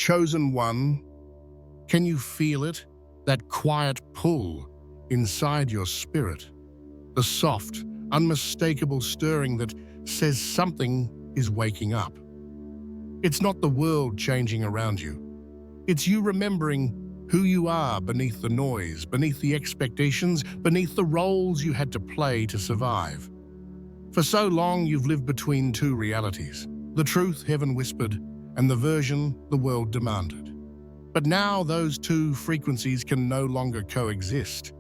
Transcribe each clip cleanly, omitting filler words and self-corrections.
Chosen one, can you feel it? That quiet pull inside your spirit? The soft, unmistakable stirring that says something is waking up. It's not the world changing around you. It's you remembering who you are beneath the noise, beneath the expectations, beneath the roles you had to play to survive. For so long, you've lived between two realities, the truth heaven whispered and the version the world demanded. But now those two frequencies can no longer coexist.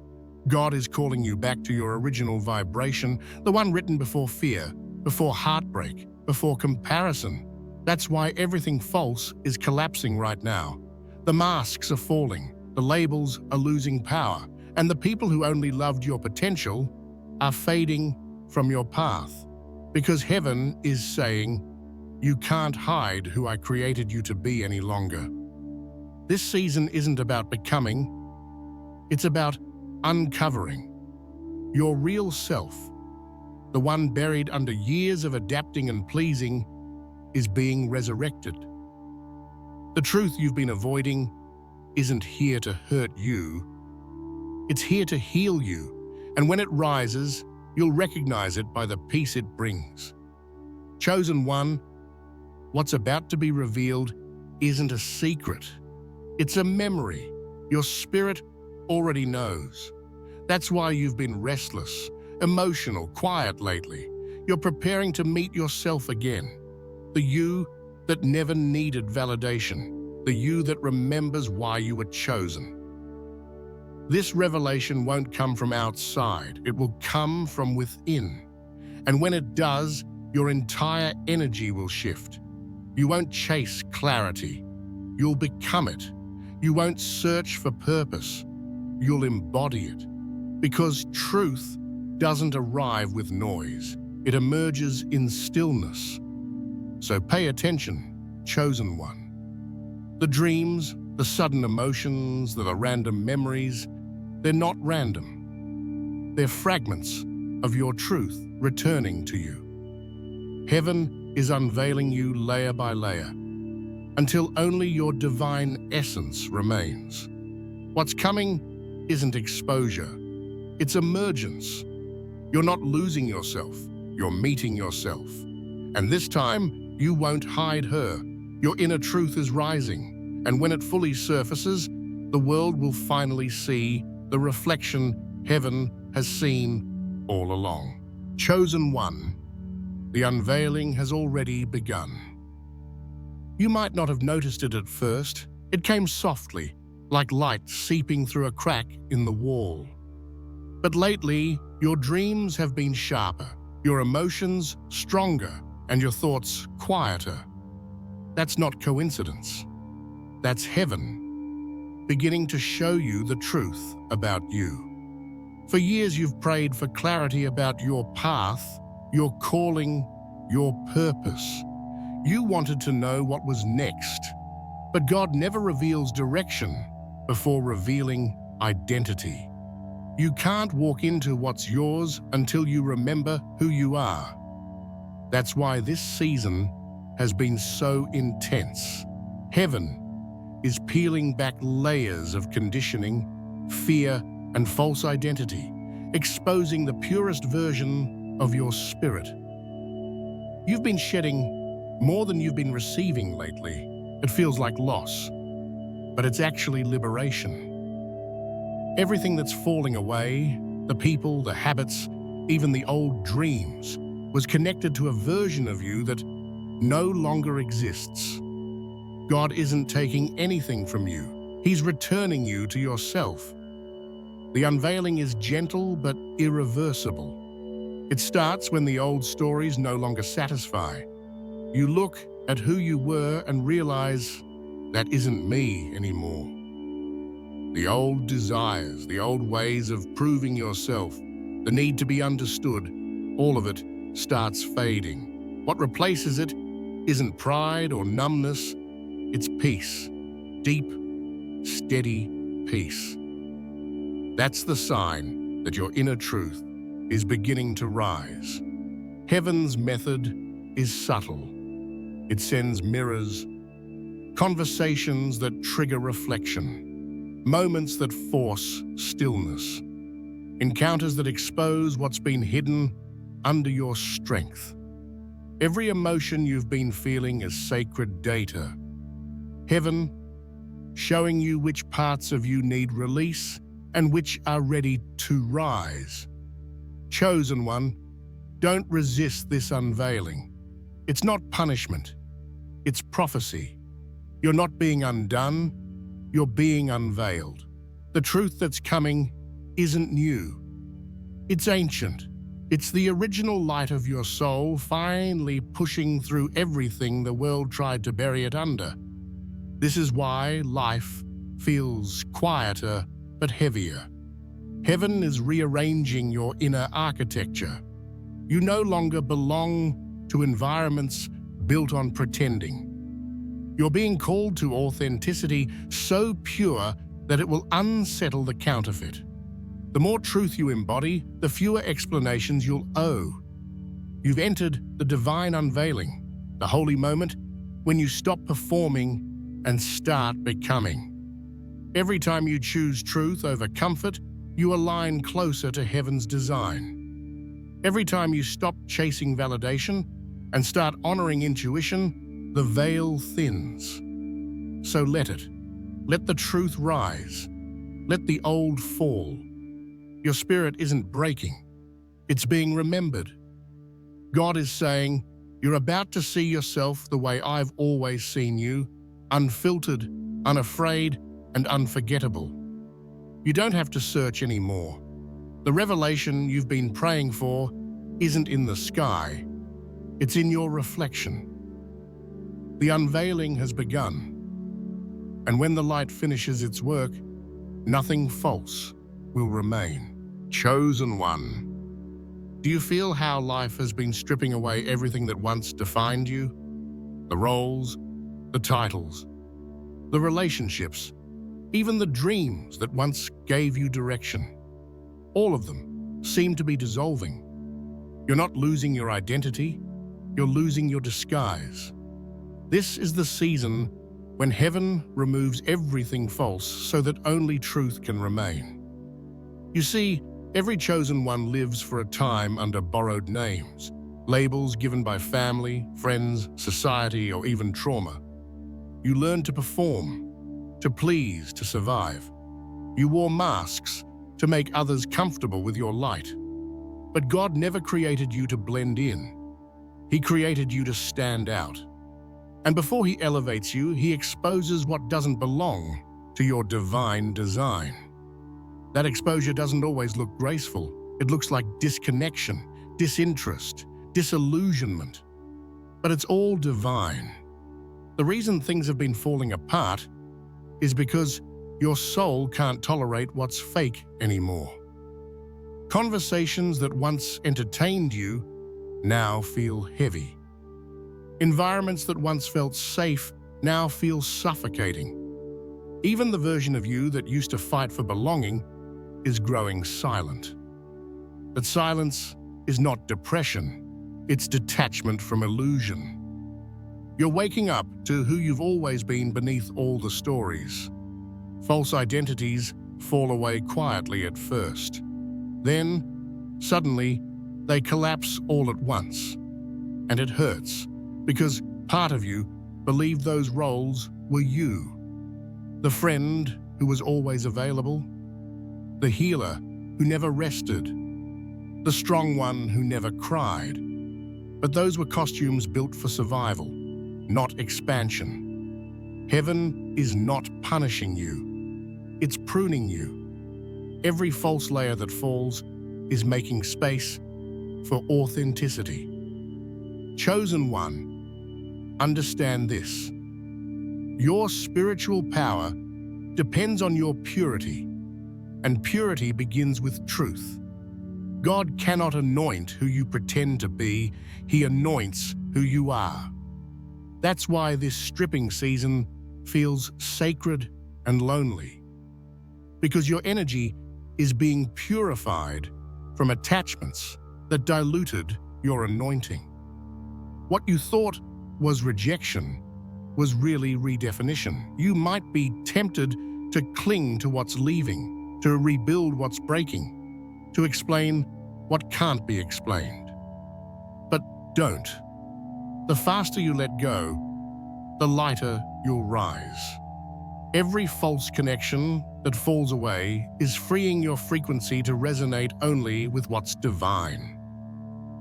God is calling you back to your original vibration, the one written before fear, before heartbreak, before comparison. That's why everything false is collapsing right now. The masks are falling, the labels are losing power, and the people who only loved your potential are fading from your path. Because heaven is saying, you can't hide who I created you to be any longer. This season isn't about becoming, it's about uncovering. Your real self, the one buried under years of adapting and pleasing, is being resurrected. The truth you've been avoiding isn't here to hurt you. It's here to heal you, and when it rises, you'll recognize it by the peace it brings. Chosen one, what's about to be revealed isn't a secret. It's a memory. Your spirit already knows. That's why you've been restless, emotional, quiet lately. You're preparing to meet yourself again. The you that never needed validation. The you that remembers why you were chosen. This revelation won't come from outside. It will come from within. And when it does, your entire energy will shift. You won't chase clarity. You'll become it. You won't search for purpose. You'll embody it. Because truth doesn't arrive with noise. It emerges in stillness. So pay attention, chosen one. The dreams, the sudden emotions, the random memories, they're not random. They're fragments of your truth returning to you. Heaven is unveiling you layer by layer, until only your divine essence remains. What's coming isn't exposure, it's emergence. You're not losing yourself, you're meeting yourself. And this time, you won't hide her. Your inner truth is rising, and when it fully surfaces, the world will finally see the reflection heaven has seen all along. Chosen one, the unveiling has already begun. You might not have noticed it at first. It came softly, like light seeping through a crack in the wall. But lately, your dreams have been sharper, your emotions stronger, and your thoughts quieter. That's not coincidence. That's heaven, beginning to show you the truth about you. For years you've prayed for clarity about your path, your calling, your purpose. You wanted to know what was next, but God never reveals direction before revealing identity. You can't walk into what's yours until you remember who you are. That's why this season has been so intense. Heaven is peeling back layers of conditioning, fear, and false identity, exposing the purest version of your spirit. You've been shedding more than you've been receiving lately. It feels like loss, but it's actually liberation. Everything that's falling away, the people, the habits, even the old dreams, was connected to a version of you that no longer exists. God isn't taking anything from you. He's returning you to yourself. The unveiling is gentle but irreversible. It starts when the old stories no longer satisfy. You look at who you were and realize that isn't me anymore. The old desires, the old ways of proving yourself, the need to be understood, all of it starts fading. What replaces it isn't pride or numbness, it's peace. Deep, steady peace. That's the sign that your inner truth is beginning to rise. Heaven's method is subtle. It sends mirrors, conversations that trigger reflection, moments that force stillness, encounters that expose what's been hidden under your strength. Every emotion you've been feeling is sacred data. Heaven showing you which parts of you need release and which are ready to rise. Chosen one, don't resist this unveiling. It's not punishment, it's prophecy. You're not being undone, you're being unveiled. The truth that's coming isn't new. It's ancient. It's the original light of your soul finally pushing through everything the world tried to bury it under. This is why life feels quieter but heavier. Heaven is rearranging your inner architecture. You no longer belong to environments built on pretending. You're being called to authenticity so pure that it will unsettle the counterfeit. The more truth you embody, the fewer explanations you'll owe. You've entered the divine unveiling, the holy moment when you stop performing and start becoming. Every time you choose truth over comfort, you align closer to heaven's design. Every time you stop chasing validation and start honoring intuition, the veil thins. So let it. Let the truth rise. Let the old fall. Your spirit isn't breaking. It's being remembered. God is saying, you're about to see yourself the way I've always seen you, unfiltered, unafraid, and unforgettable. You don't have to search anymore. The revelation you've been praying for isn't in the sky. It's in your reflection. The unveiling has begun. And when the light finishes its work, nothing false will remain. Chosen one. Do you feel how life has been stripping away everything that once defined you? The roles, the titles, the relationships, even the dreams that once gave you direction. All of them seem to be dissolving. You're not losing your identity, you're losing your disguise. This is the season when heaven removes everything false so that only truth can remain. You see, every chosen one lives for a time under borrowed names, labels given by family, friends, society, or even trauma. You learn to perform, to please, to survive. You wore masks to make others comfortable with your light. But God never created you to blend in. He created you to stand out. And before He elevates you, He exposes what doesn't belong to your divine design. That exposure doesn't always look graceful. It looks like disconnection, disinterest, disillusionment. But it's all divine. The reason things have been falling apart is because your soul can't tolerate what's fake anymore. Conversations that once entertained you now feel heavy. Environments that once felt safe now feel suffocating. Even the version of you that used to fight for belonging is growing silent. But silence is not depression, it's detachment from illusion. You're waking up to who you've always been beneath all the stories. False identities fall away quietly at first. Then, suddenly, they collapse all at once. And it hurts, because part of you believed those roles were you. The friend who was always available, the healer who never rested, the strong one who never cried. But those were costumes built for survival, not expansion. Heaven is not punishing you, it's pruning you. Every false layer that falls is making space for authenticity. Chosen one, understand this. Your spiritual power depends on your purity, and purity begins with truth. God cannot anoint who you pretend to be, He anoints who you are. That's why this stripping season feels sacred and lonely, because your energy is being purified from attachments that diluted your anointing. What you thought was rejection was really redefinition. You might be tempted to cling to what's leaving, to rebuild what's breaking, to explain what can't be explained. But don't. The faster you let go, the lighter you'll rise. Every false connection that falls away is freeing your frequency to resonate only with what's divine.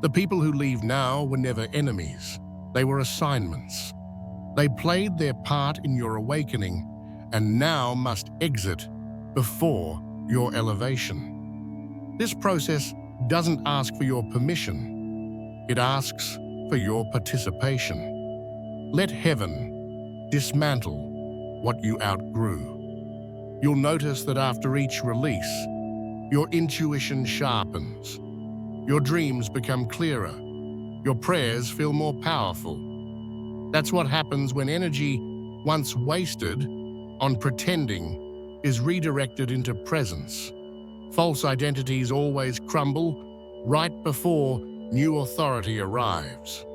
The people who leave now were never enemies. They were assignments. They played their part in your awakening and now must exit before your elevation. This process doesn't ask for your permission. It asks for your participation. Let heaven dismantle what you outgrew. You'll notice that after each release, your intuition sharpens. Your dreams become clearer. Your prayers feel more powerful. That's what happens when energy, once wasted on pretending, is redirected into presence. False identities always crumble right before new authority arrives.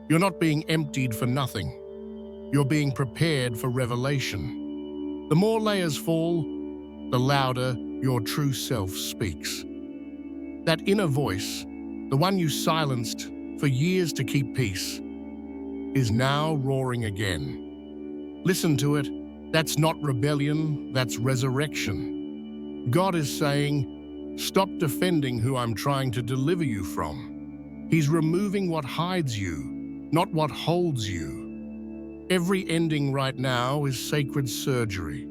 You're not being emptied for nothing. You're being prepared for revelation. The more layers fall, the louder your true self speaks. That inner voice, the one you silenced for years to keep peace, is now roaring again. Listen to it. That's not rebellion, that's resurrection. God is saying, stop defending who I'm trying to deliver you from. He's removing what hides you, not what holds you. Every ending right now is sacred surgery.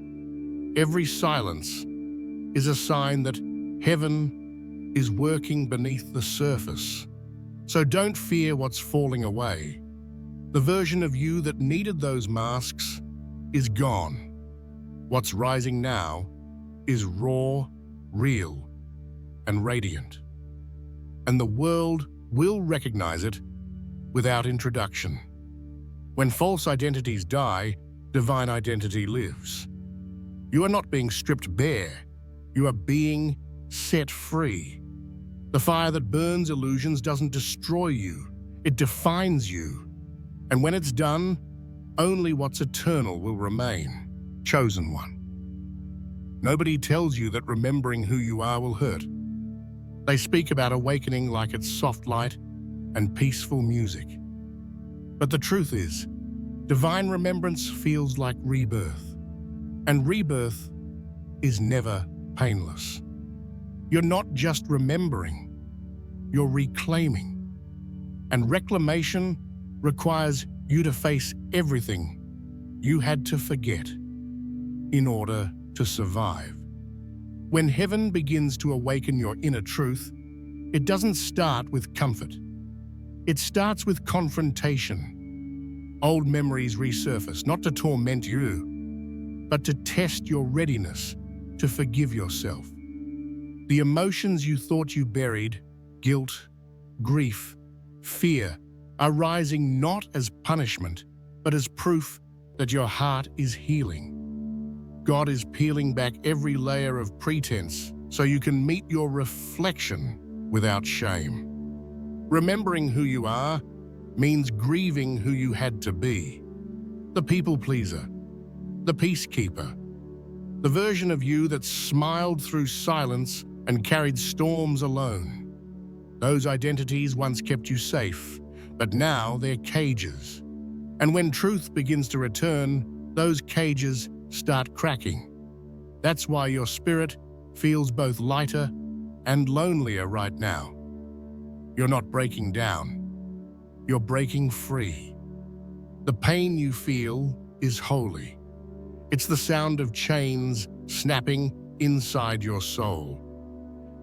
Every silence is a sign that heaven is working beneath the surface. So don't fear what's falling away. The version of you that needed those masks is gone. What's rising now is raw, real, and radiant. And the world will recognize it without introduction. When false identities die, divine identity lives. You are not being stripped bare. You are being set free. The fire that burns illusions doesn't destroy you. It defines you. And when it's done, only what's eternal will remain. Chosen one. Nobody tells you that remembering who you are will hurt. They speak about awakening like it's soft light and peaceful music. But the truth is, divine remembrance feels like rebirth. And rebirth is never painless. You're not just remembering, you're reclaiming. And reclamation requires you to face everything you had to forget in order to survive. When heaven begins to awaken your inner truth, it doesn't start with comfort. It starts with confrontation. Old memories resurface, not to torment you, but to test your readiness to forgive yourself. The emotions you thought you buried, guilt, grief, fear, are rising not as punishment, but as proof that your heart is healing. God is peeling back every layer of pretense so you can meet your reflection without shame. Remembering who you are means grieving who you had to be. The people pleaser, the peacekeeper, the version of you that smiled through silence and carried storms alone. Those identities once kept you safe, but now they're cages. And when truth begins to return, those cages start cracking. That's why your spirit feels both lighter and lonelier right now. You're not breaking down. You're breaking free. The pain you feel is holy. It's the sound of chains snapping inside your soul.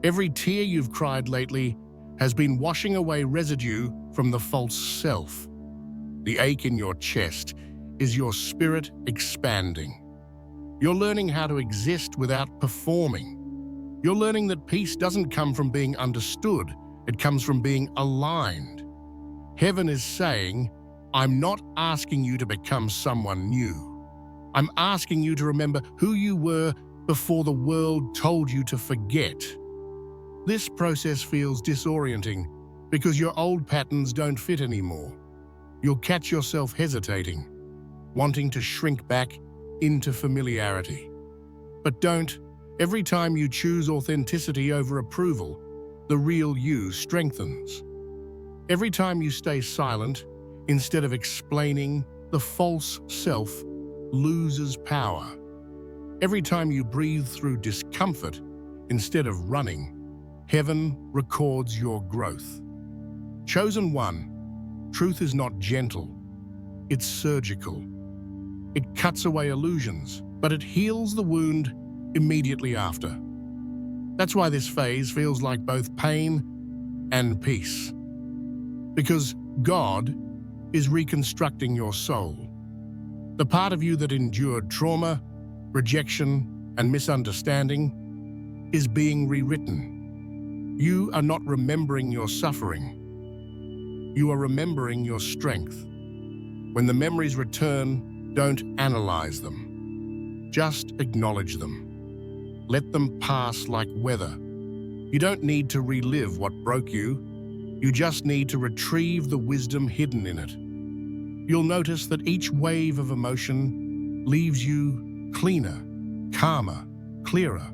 Every tear you've cried lately has been washing away residue from the false self. The ache in your chest is your spirit expanding. You're learning how to exist without performing. You're learning that peace doesn't come from being understood, it comes from being aligned. Heaven is saying, I'm not asking you to become someone new. I'm asking you to remember who you were before the world told you to forget. This process feels disorienting because your old patterns don't fit anymore. You'll catch yourself hesitating. wanting to shrink back into familiarity. But don't. Every time you choose authenticity over approval, the real you strengthens. Every time you stay silent, instead of explaining, the false self loses power. Every time you breathe through discomfort, instead of running, heaven records your growth. Chosen one, truth is not gentle, it's surgical. It cuts away illusions, but it heals the wound immediately after. That's why this phase feels like both pain and peace. Because God is reconstructing your soul. The part of you that endured trauma, rejection, and misunderstanding is being rewritten. You are not remembering your suffering. You are remembering your strength. When the memories return, don't analyze them. Just acknowledge them. Let them pass like weather. You don't need to relive what broke you. You just need to retrieve the wisdom hidden in it. You'll notice that each wave of emotion leaves you cleaner, calmer, clearer.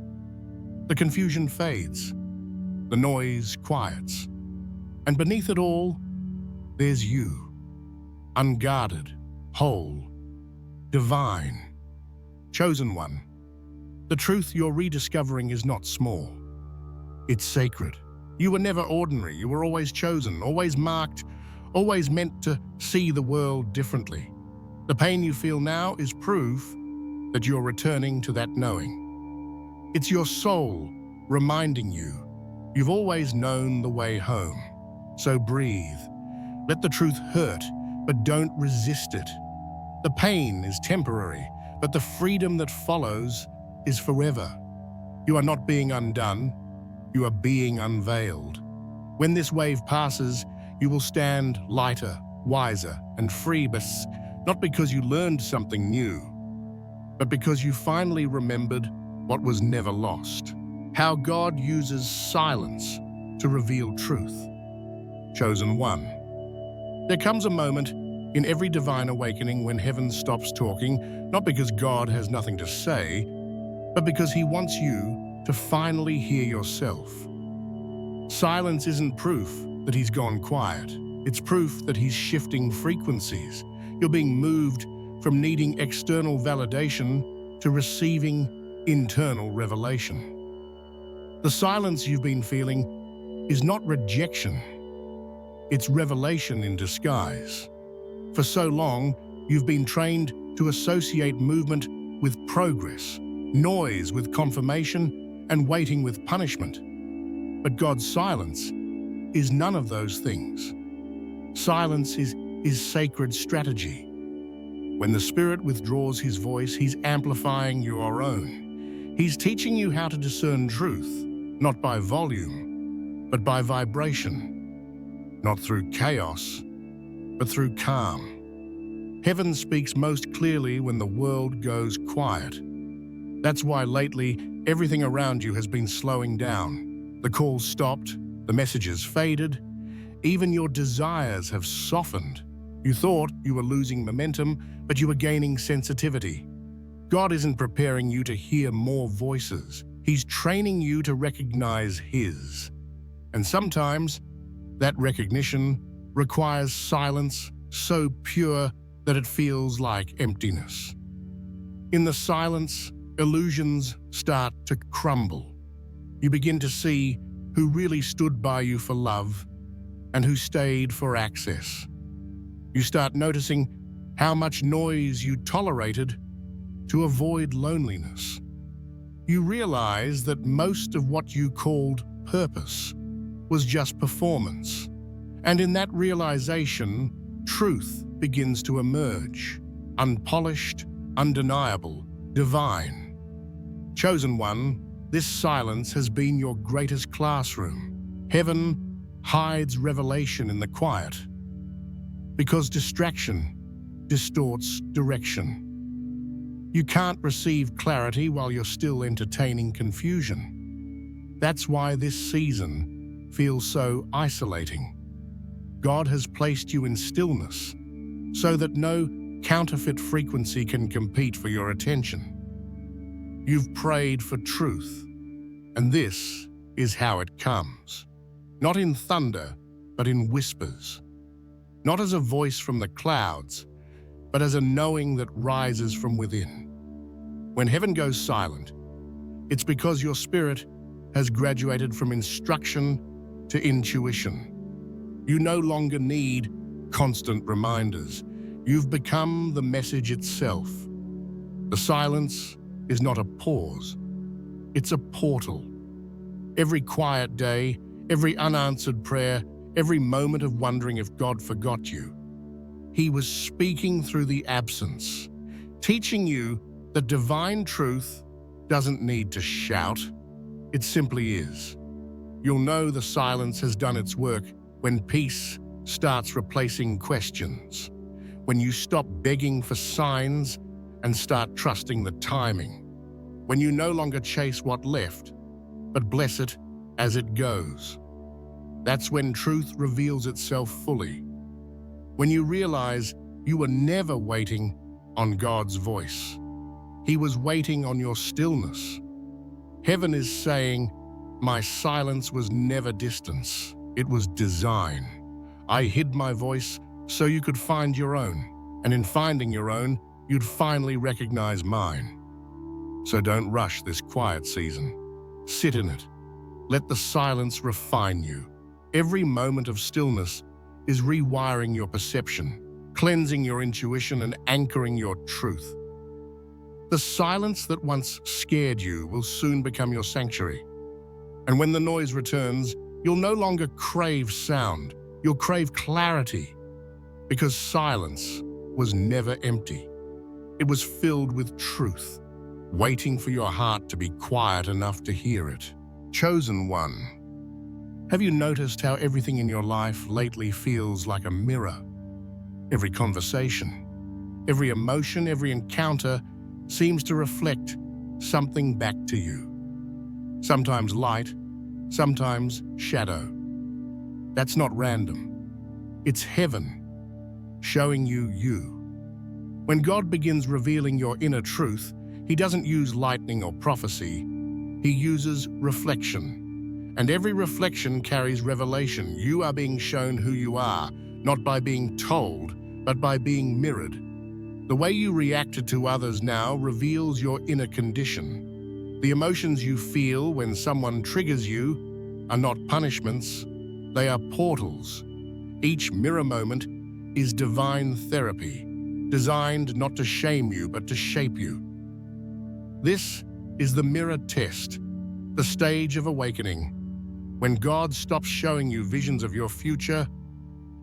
The confusion fades. The noise quiets. And beneath it all, there's you. Unguarded, whole, divine, chosen one. The truth you're rediscovering is not small. It's sacred. You were never ordinary. You were always chosen, always marked, always meant to see the world differently. The pain you feel now is proof that you're returning to that knowing. It's your soul reminding you you've always known the way home. So breathe. Let the truth hurt, but don't resist it. The pain is temporary, but the freedom that follows is forever. You are not being undone. You are being unveiled. When this wave passes, you will stand lighter, wiser, and free, but not because you learned something new, but because you finally remembered what was never lost. How God uses silence to reveal truth. Chosen one. There comes a moment in every divine awakening when heaven stops talking, not because God has nothing to say, but because he wants you to finally hear yourself. Silence isn't proof that he's gone quiet. It's proof that he's shifting frequencies. You're being moved from needing external validation to receiving internal revelation. The silence you've been feeling is not rejection. It's revelation in disguise. For so long, you've been trained to associate movement with progress, noise with confirmation, and waiting with punishment. But God's silence is none of those things. Silence is sacred strategy. When the Spirit withdraws his voice, he's amplifying your own. He's teaching you how to discern truth, not by volume, but by vibration. Not through chaos, but through calm. Heaven speaks most clearly when the world goes quiet. That's why lately, everything around you has been slowing down. The calls stopped, the messages faded, even your desires have softened. You thought you were losing momentum, but you were gaining sensitivity. God isn't preparing you to hear more voices. He's training you to recognize his. And sometimes, that recognition requires silence so pure that it feels like emptiness. In the silence, illusions start to crumble. You begin to see who really stood by you for love and who stayed for access. You start noticing how much noise you tolerated to avoid loneliness. You realize that most of what you called purpose was just performance. And in that realization, truth begins to emerge, unpolished, undeniable, divine. Chosen one, this silence has been your greatest classroom. Heaven hides revelation in the quiet, because distraction distorts direction. You can't receive clarity while you're still entertaining confusion. That's why this season feels so isolating. God has placed you in stillness so that no counterfeit frequency can compete for your attention. You've prayed for truth, and this is how it comes. Not in thunder, but in whispers. Not as a voice from the clouds, but as a knowing that rises from within. When heaven goes silent, it's because your spirit has graduated from instruction to intuition. You no longer need constant reminders. You've become the message itself. The silence is not a pause. It's a portal. Every quiet day, every unanswered prayer, every moment of wondering if God forgot you, He was speaking through the absence, teaching you that divine truth doesn't need to shout. It simply is. You'll know the silence has done its work when peace starts replacing questions, when you stop begging for signs and start trusting the timing, when you no longer chase what left, but bless it as it goes. That's when truth reveals itself fully. When you realize you were never waiting on God's voice. He was waiting on your stillness. Heaven is saying, my silence was never distance. It was design. I hid my voice so you could find your own. And in finding your own, you'd finally recognize mine. So don't rush this quiet season. Sit in it. Let the silence refine you. Every moment of stillness is rewiring your perception, cleansing your intuition and anchoring your truth. The silence that once scared you will soon become your sanctuary. And when the noise returns, you'll no longer crave sound. You'll crave clarity, because silence was never empty. It was filled with truth, waiting for your heart to be quiet enough to hear it. Chosen one. Have you noticed how everything in your life lately feels like a mirror? Every conversation, every emotion, every encounter seems to reflect something back to you. Sometimes light, sometimes shadow. That's not random. It's heaven showing you you. When God begins revealing your inner truth, He doesn't use lightning or prophecy. He uses reflection. And every reflection carries revelation. You are being shown who you are, not by being told, but by being mirrored. The way you reacted to others now reveals your inner condition. The emotions you feel when someone triggers you are not punishments, they are portals. Each mirror moment is divine therapy, designed not to shame you, but to shape you. This is the mirror test, the stage of awakening, when God stops showing you visions of your future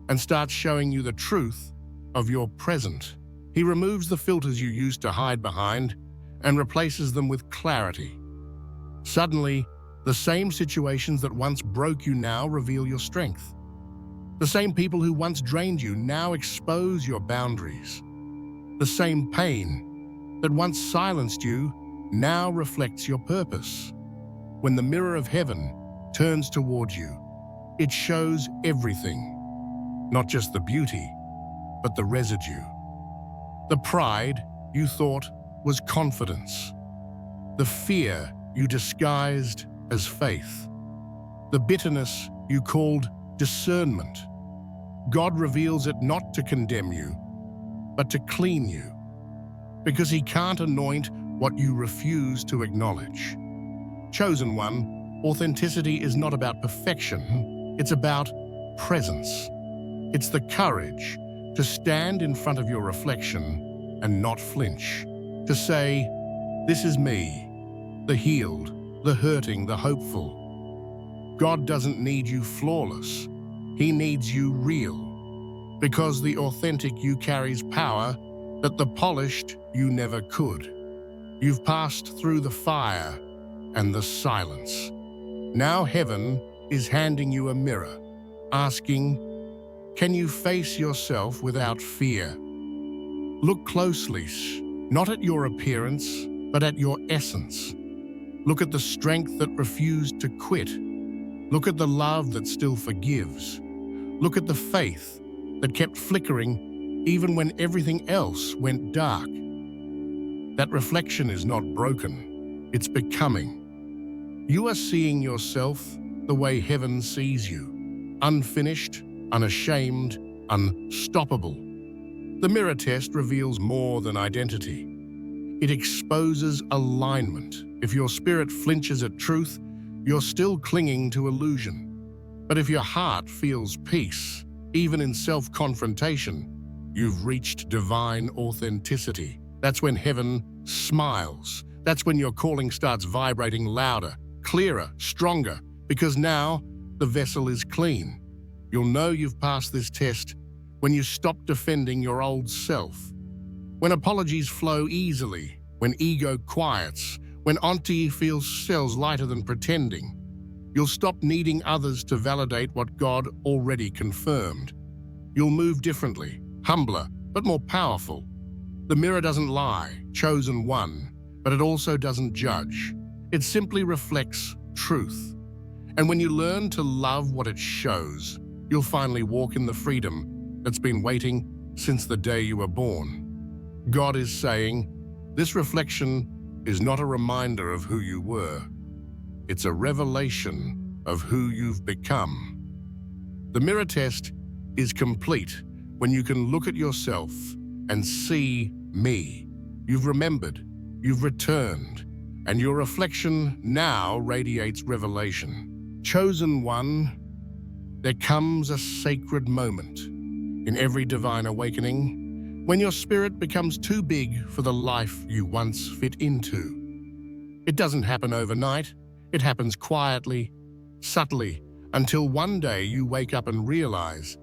and starts showing you the truth of your present. He removes the filters you used to hide behind and replaces them with clarity. Suddenly, the same situations that once broke you now reveal your strength. The same people who once drained you now expose your boundaries. The same pain that once silenced you now reflects your purpose. When the mirror of heaven turns towards you, it shows everything, not just the beauty, but the residue. The pride you thought was confidence. The fear you disguised as faith. The bitterness you called discernment. God reveals it not to condemn you, but to clean you, because He can't anoint what you refuse to acknowledge. Chosen one, authenticity is not about perfection, it's about presence. It's the courage to stand in front of your reflection and not flinch, to say, this is me, the healed, the hurting, the hopeful. God doesn't need you flawless, He needs you real, because the authentic you carries power that the polished you never could. You've passed through the fire and the silence. Now heaven is handing you a mirror, asking, can you face yourself without fear? Look closely, not at your appearance, but at your essence. Look at the strength that refused to quit. Look at the love that still forgives. Look at the faith that kept flickering even when everything else went dark. That reflection is not broken, it's becoming. You are seeing yourself the way heaven sees you, unfinished, unashamed, unstoppable. The mirror test reveals more than identity. It exposes alignment. If your spirit flinches at truth, you're still clinging to illusion. But if your heart feels peace, even in self-confrontation, you've reached divine authenticity. That's when heaven smiles. That's when your calling starts vibrating louder, clearer, stronger, because now the vessel is clean. You'll know you've passed this test when you stop defending your old self. When apologies flow easily, when ego quiets, when honesty feels lighter than pretending, you'll stop needing others to validate what God already confirmed. You'll move differently, humbler, but more powerful. The mirror doesn't lie, chosen one, but it also doesn't judge. It simply reflects truth. And when you learn to love what it shows, you'll finally walk in the freedom that's been waiting since the day you were born. God is saying, this reflection is not a reminder of who you were. It's a revelation of who you've become. The mirror test is complete when you can look at yourself and see me. You've remembered, you've returned, and your reflection now radiates revelation. Chosen one, there comes a sacred moment in every divine awakening when your spirit becomes too big for the life you once fit into. It doesn't happen overnight. It happens quietly, subtly, until one day you wake up and realize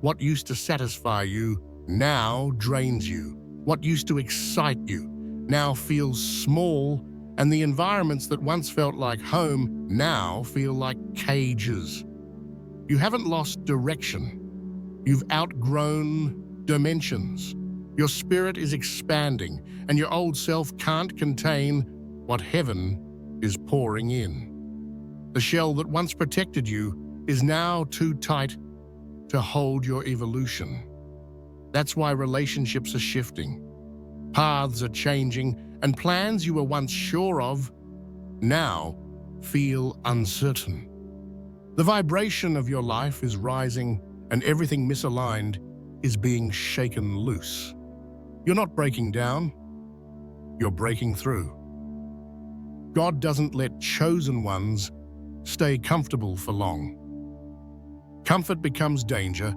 what used to satisfy you now drains you. What used to excite you now feels small, and the environments that once felt like home now feel like cages. You haven't lost direction. You've outgrown dimensions. Your spirit is expanding, and your old self can't contain what heaven is pouring in. The shell that once protected you is now too tight to hold your evolution. That's why relationships are shifting, paths are changing, and plans you were once sure of now feel uncertain. The vibration of your life is rising, and everything misaligned is being shaken loose. You're not breaking down, you're breaking through. God doesn't let chosen ones stay comfortable for long. Comfort becomes danger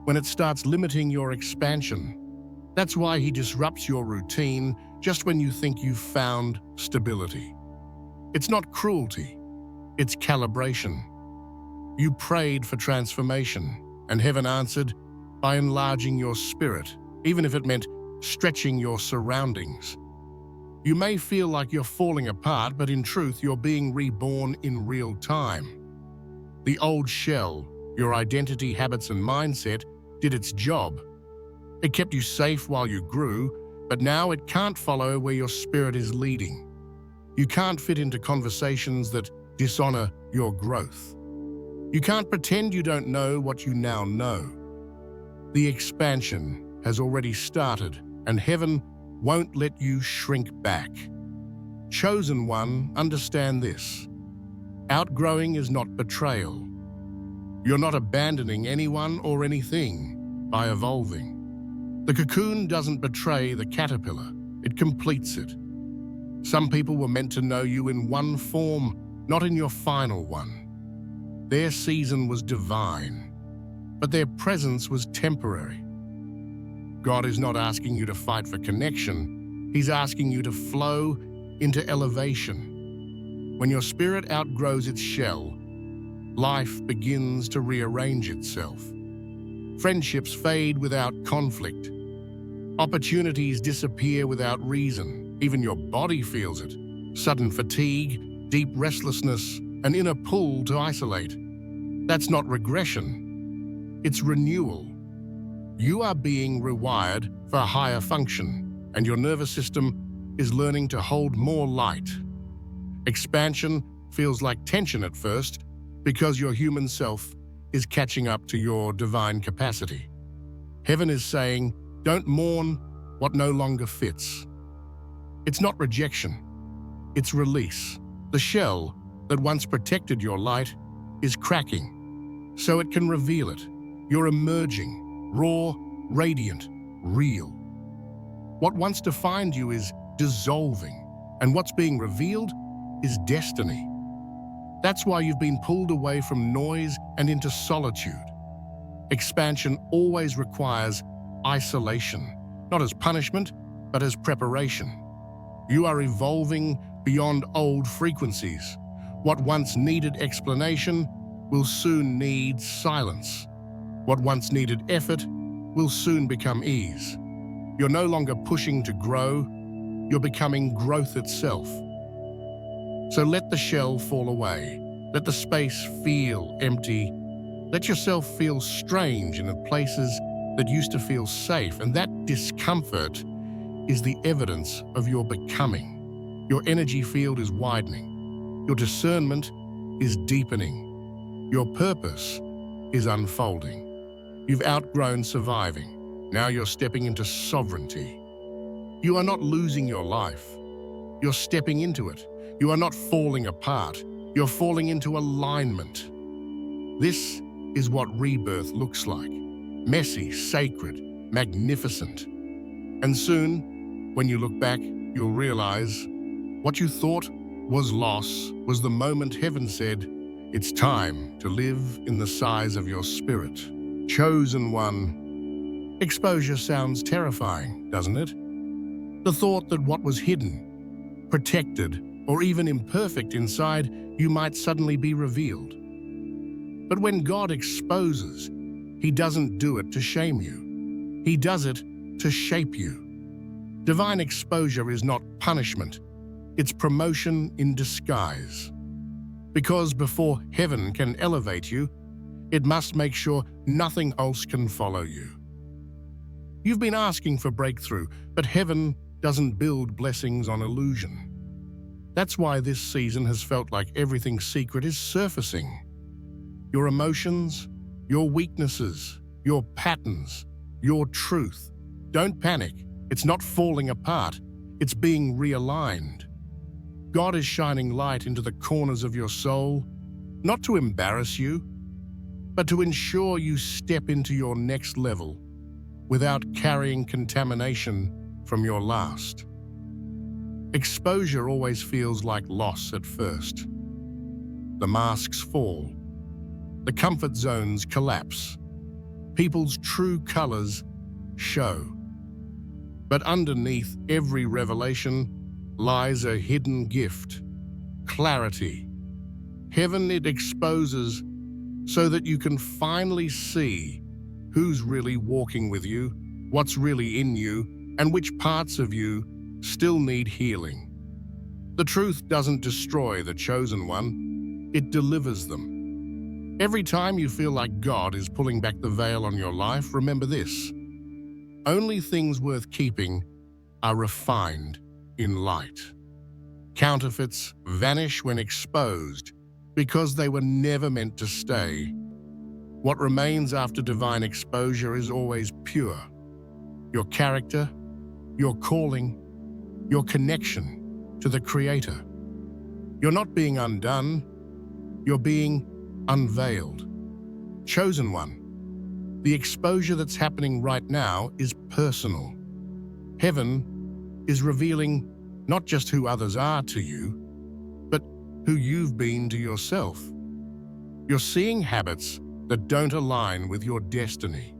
when it starts limiting your expansion. That's why he disrupts your routine just when you think you've found stability. It's not cruelty, it's calibration. You prayed for transformation, and heaven answered by enlarging your spirit, even if it meant stretching your surroundings. You may feel like you're falling apart, but in truth, you're being reborn in real time. The old shell, your identity, habits, and mindset did its job. It kept you safe while you grew, but now it can't follow where your spirit is leading. You can't fit into conversations that dishonor your growth. You can't pretend you don't know what you now know. The expansion has already started, and heaven won't let you shrink back. Chosen one, understand this. Outgrowing is not betrayal. You're not abandoning anyone or anything by evolving. The cocoon doesn't betray the caterpillar, it completes it. Some people were meant to know you in one form, not in your final one. Their season was divine, but their presence was temporary. God is not asking you to fight for connection, He's asking you to flow into elevation. When your spirit outgrows its shell, life begins to rearrange itself. Friendships fade without conflict. Opportunities disappear without reason. Even your body feels it. Sudden fatigue, deep restlessness, an inner pull to isolate. That's not regression. It's renewal. You are being rewired for a higher function, and your nervous system is learning to hold more light. Expansion feels like tension at first because your human self is catching up to your divine capacity. Heaven is saying, Don't mourn what no longer fits. It's not rejection, it's release. The shell that once protected your light is cracking, so it can reveal it. You're emerging, raw, radiant, real. What once defined you is dissolving, and what's being revealed is destiny. That's why you've been pulled away from noise and into solitude. Expansion always requires isolation, not as punishment, but as preparation. You are evolving beyond old frequencies. What once needed explanation will soon need silence. What once needed effort will soon become ease. You're no longer pushing to grow, you're becoming growth itself. So let the shell fall away. Let the space feel empty. Let yourself feel strange in places that used to feel safe, and that discomfort is the evidence of your becoming. Your energy field is widening. Your discernment is deepening. Your purpose is unfolding. You've outgrown surviving. Now you're stepping into sovereignty. You are not losing your life. You're stepping into it. You are not falling apart. You're falling into alignment. This is what rebirth looks like. Messy, sacred, magnificent. And soon, when you look back, you'll realize what you thought was loss was the moment heaven said, "It's time to live in the size of your spirit." Chosen one. Exposure sounds terrifying, doesn't it? The thought that what was hidden, protected, or even imperfect inside you might suddenly be revealed. But when God exposes, He doesn't do it to shame you. He does it to shape you. Divine exposure is not punishment. It's promotion in disguise. Because before heaven can elevate you, it must make sure nothing else can follow you. You've been asking for breakthrough, but heaven doesn't build blessings on illusion. That's why this season has felt like everything secret is surfacing. Your emotions, your weaknesses, your patterns, your truth. Don't panic. It's not falling apart. It's being realigned. God is shining light into the corners of your soul, not to embarrass you, but to ensure you step into your next level without carrying contamination from your last. Exposure always feels like loss at first. The masks fall. The comfort zones collapse. People's true colors show. But underneath every revelation lies a hidden gift, clarity. Heaven it exposes so that you can finally see who's really walking with you, what's really in you, and which parts of you still need healing. The truth doesn't destroy the chosen one, it delivers them. Every time you feel like God is pulling back the veil on your life, remember this: only things worth keeping are refined in light. Counterfeits vanish when exposed because they were never meant to stay. What remains after divine exposure is always pure. Your character, your calling, your connection to the Creator. You're not being undone, you're being unveiled. Chosen one. The exposure that's happening right now is personal. Heaven is revealing not just who others are to you, but who you've been to yourself. You're seeing habits that don't align with your destiny.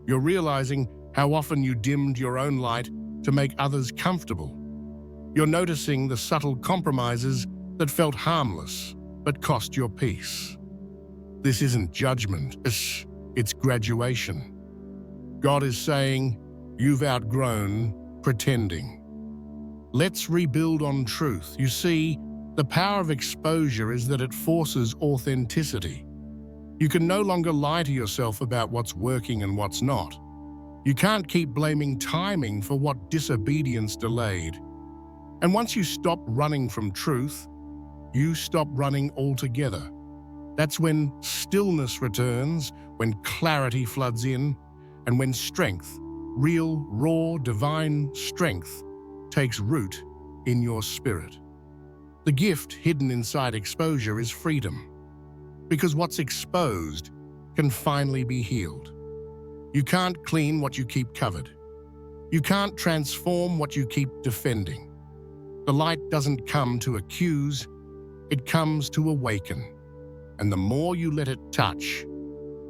You're realizing how often you dimmed your own light to make others comfortable. You're noticing the subtle compromises that felt harmless but cost your peace. This isn't judgment, it's graduation. God is saying, you've outgrown pretending. Let's rebuild on truth. You see, the power of exposure is that it forces authenticity. You can no longer lie to yourself about what's working and what's not. You can't keep blaming timing for what disobedience delayed. And once you stop running from truth, you stop running altogether. That's when stillness returns, when clarity floods in, and when strength real, raw, divine strength takes root in your spirit. The gift hidden inside exposure is freedom, because what's exposed can finally be healed. You can't clean what you keep covered. You can't transform what you keep defending. The light doesn't come to accuse, it comes to awaken. And the more you let it touch,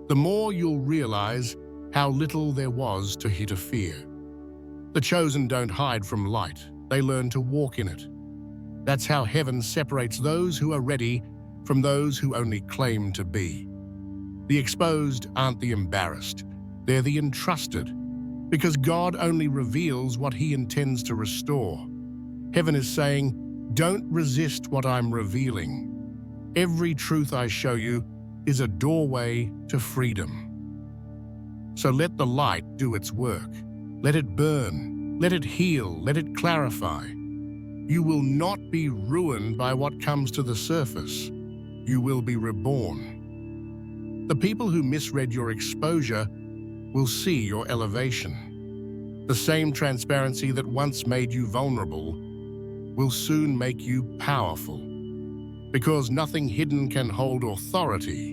the more you'll realize how little there was to interfere. The chosen don't hide from light, they learn to walk in it. That's how heaven separates those who are ready from those who only claim to be. The exposed aren't the embarrassed, they're the entrusted, because God only reveals what He intends to restore. Heaven is saying, don't resist what I'm revealing. Every truth I show you is a doorway to freedom. So let the light do its work. Let it burn, let it heal, let it clarify. You will not be ruined by what comes to the surface. You will be reborn. The people who misread your exposure will see your elevation. The same transparency that once made you vulnerable will soon make you powerful. Because nothing hidden can hold authority,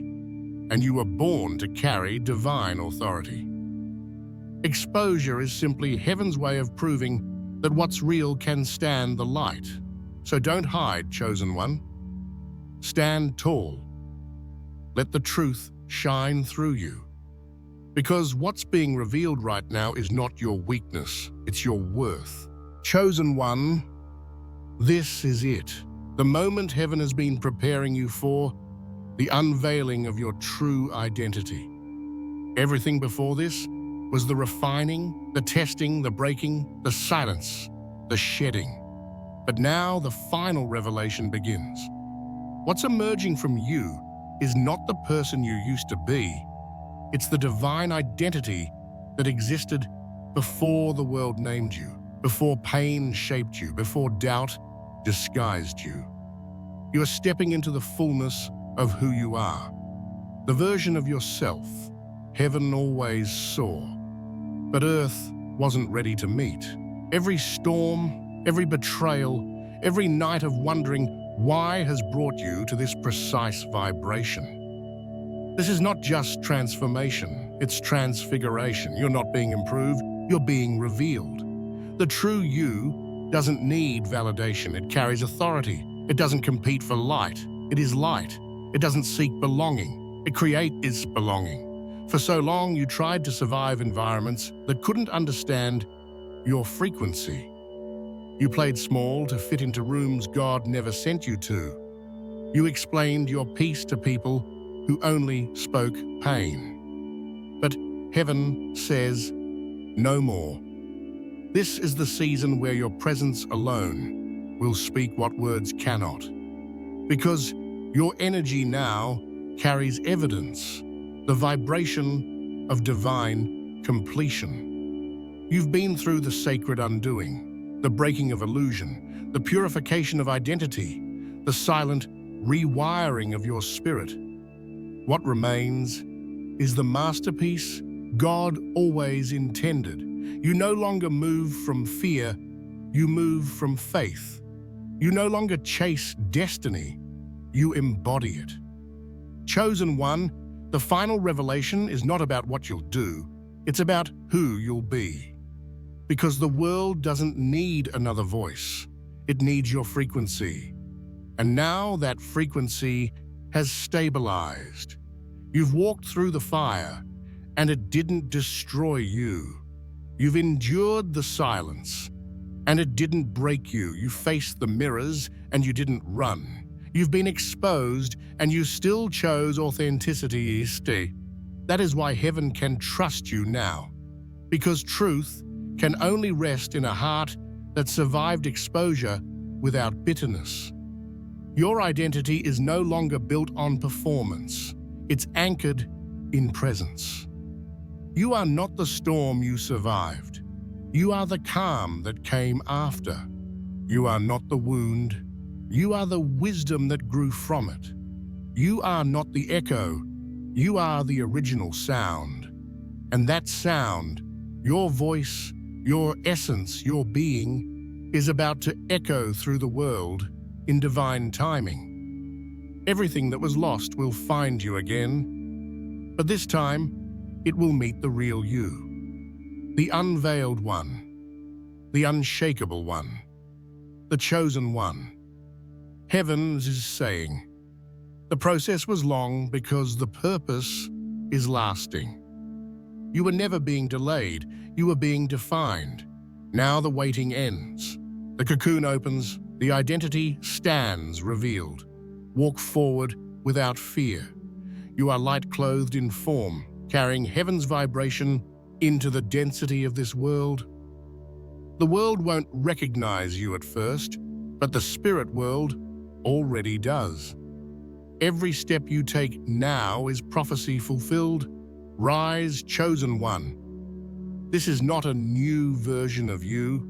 and you were born to carry divine authority. Exposure is simply heaven's way of proving that what's real can stand the light. So don't hide, chosen one. Stand tall. Let the truth shine through you. Because what's being revealed right now is not your weakness, it's your worth. Chosen one, this is it. The moment heaven has been preparing you for, the unveiling of your true identity. Everything before this was the refining, the testing, the breaking, the silence, the shedding. But now the final revelation begins. What's emerging from you is not the person you used to be. It's the divine identity that existed before the world named you, before pain shaped you, before doubt disguised you. You are stepping into the fullness of who you are, the version of yourself heaven always saw, but earth wasn't ready to meet. Every storm, every betrayal, every night of wondering why has brought you to this precise vibration. This is not just transformation, it's transfiguration. You're not being improved, you're being revealed. The true you doesn't need validation, it carries authority. It doesn't compete for light, it is light. It doesn't seek belonging, it creates belonging. For so long you tried to survive environments that couldn't understand your frequency. You played small to fit into rooms God never sent you to. You explained your peace to people who only spoke pain. But heaven says, no more. This is the season where your presence alone will speak what words cannot. Because your energy now carries evidence, the vibration of divine completion. You've been through the sacred undoing, the breaking of illusion, the purification of identity, the silent rewiring of your spirit. What remains is the masterpiece God always intended. You no longer move from fear, you move from faith. You no longer chase destiny, you embody it. Chosen one, the final revelation is not about what you'll do, it's about who you'll be. Because the world doesn't need another voice, it needs your frequency. And now that frequency has stabilized. You've walked through the fire, and it didn't destroy you. You've endured the silence, and it didn't break you. You faced the mirrors, and you didn't run. You've been exposed, and you still chose authenticity. That is why heaven can trust you now. Because truth can only rest in a heart that survived exposure without bitterness. Your identity is no longer built on performance. It's anchored in presence. You are not the storm you survived. You are the calm that came after. You are not the wound. You are the wisdom that grew from it. You are not the echo. You are the original sound. And that sound Your voice, your essence, your being is about to echo through the world in divine timing. Everything that was lost will find you again, but this time it will meet the real you, the unveiled one, the unshakable one, the chosen one. Heavens is saying, the process was long because the purpose is lasting. You were never being delayed, you were being defined. Now the waiting ends. The cocoon opens, the identity stands revealed. Walk forward without fear. You are light-clothed in form, carrying heaven's vibration into the density of this world. The world won't recognize you at first, but the spirit world already does. Every step you take now is prophecy fulfilled. Rise, chosen one. This is not a new version of you.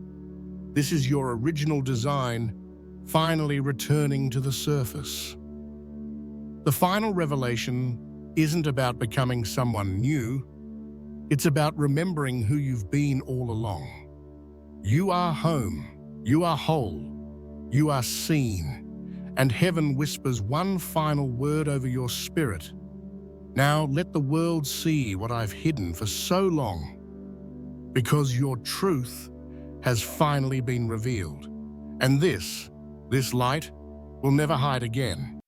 This is your original design, finally returning to the surface. The final revelation isn't about becoming someone new. It's about remembering who you've been all along. You are home. You are whole. You are seen. And heaven whispers one final word over your spirit. Now let the world see what I've hidden for so long, because your truth has finally been revealed. And this light will never hide again.